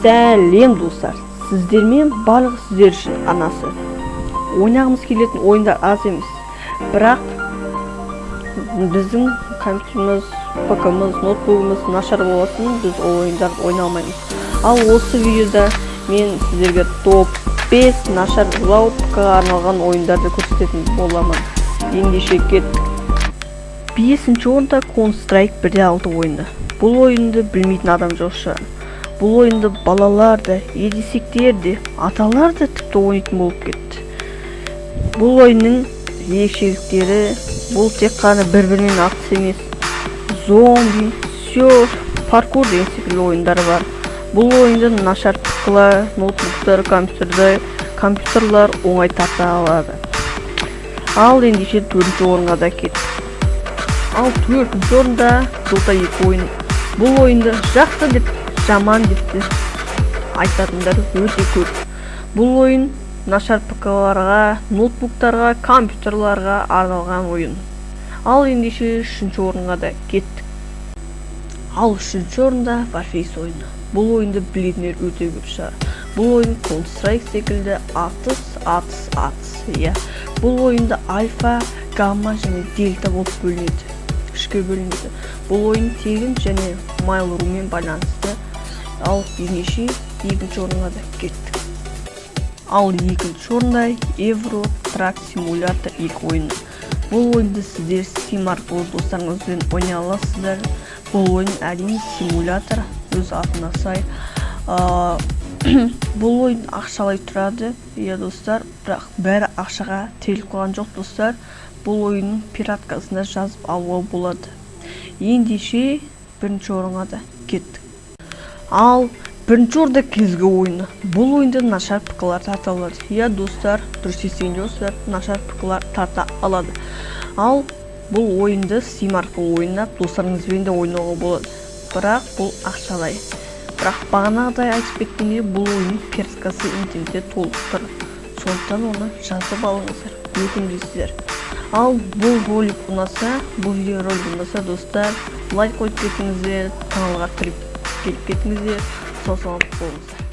Сәлем достар, сіздермен барлық сіздер үшін анасы. Ойнағымыз келетін ойындар аз емес, бірақ біздің компьютеріміз, ПК-мыз, ноутбугымыз нашар болатын, біз ол ойындарды ойнай алмаймыз. Ал осы видеода мен сіздерге топ 5 нашар ПК-ға арналған ойындарды көрсететін боламын. Ендеше кеттік. 5-ші орында Counter-Strike 1.6 ойыны. Бұл ойынды білмейтін адам жоқ шығар. Бұл ойынды балалар да, ересектер де, аталар да тіпті ойнайтын болып кетті. Бұл ойынның ерекшеліктері, бұл тек қана бір-бірімен атыс емес, зомби, серф, паркур деген секілді ойындары бар. Бұл ойынды нашар ПК-лар, ноутбуктар, компьютерлар оңай тарта алады. Ал ендеше 4-ші орынға да кеттік. Ал 4-ші орында Dota 2 ойыны. Бұл ойынды жақсы деп, жаман деп айтатындар өте көп. Бұл ойын нашар ПК-ларға, ноутбуктарға, компьютерларға арналған ойын. Ал ендеше 3-ші орынға да кеттік. Ал 3-ші орында Warface ойыны. Бұл ойынды білетіндер өте көп шығар. Бұл ойын Counter-Strike секілді атыс. Бұл ойында альфа, гамма және дельта болып бөлінеді. Үшке бөлінеді. Бұл ойын тегін және mail.ru-мен байланысты. Ал ендеше 2-ші орынға да кеттік. Ал 2-ші орында Euro Truck Simulator 2 ойыны. Бұл ойынды сіздер Steam арқылы достарыңызбен ойнай аласыздар. Бұл ойын әрине симулятор, өз атына сай. Бұл ойын ақшалай тұрады, достар, бірақ бәрі ақшаға тіреліп қалған жоқ, достар. Бұл ойынның пираткасында жазып алуға болады. Ендеше 1-ші орынға да кеттік. Ал 1-ші орында кезгі ойыны. Бұл ойынды нашар ПК-лар тарта алады. Достар, дұрыс естіген жоқсыздар, нашар ПК-лар тарта алады. Ал бұл ойынды Steam арқылы ойнап, достарыңызбен де ойнауға болады. Бірақ бұл ақшалай. Бірақ бағанағыдай айтып кеткенде бұл ойынның пираткасы интернетте толып тұр. Сондықтан оны жазып алыңыздар, өтінемін. Ал бұл ролик ұнаса, бұл видео ролик ұнаса, достар, лайк қойып кетіңіздер, каналға кіріп келіп кетіңіздер, сау саламат болыңыздар.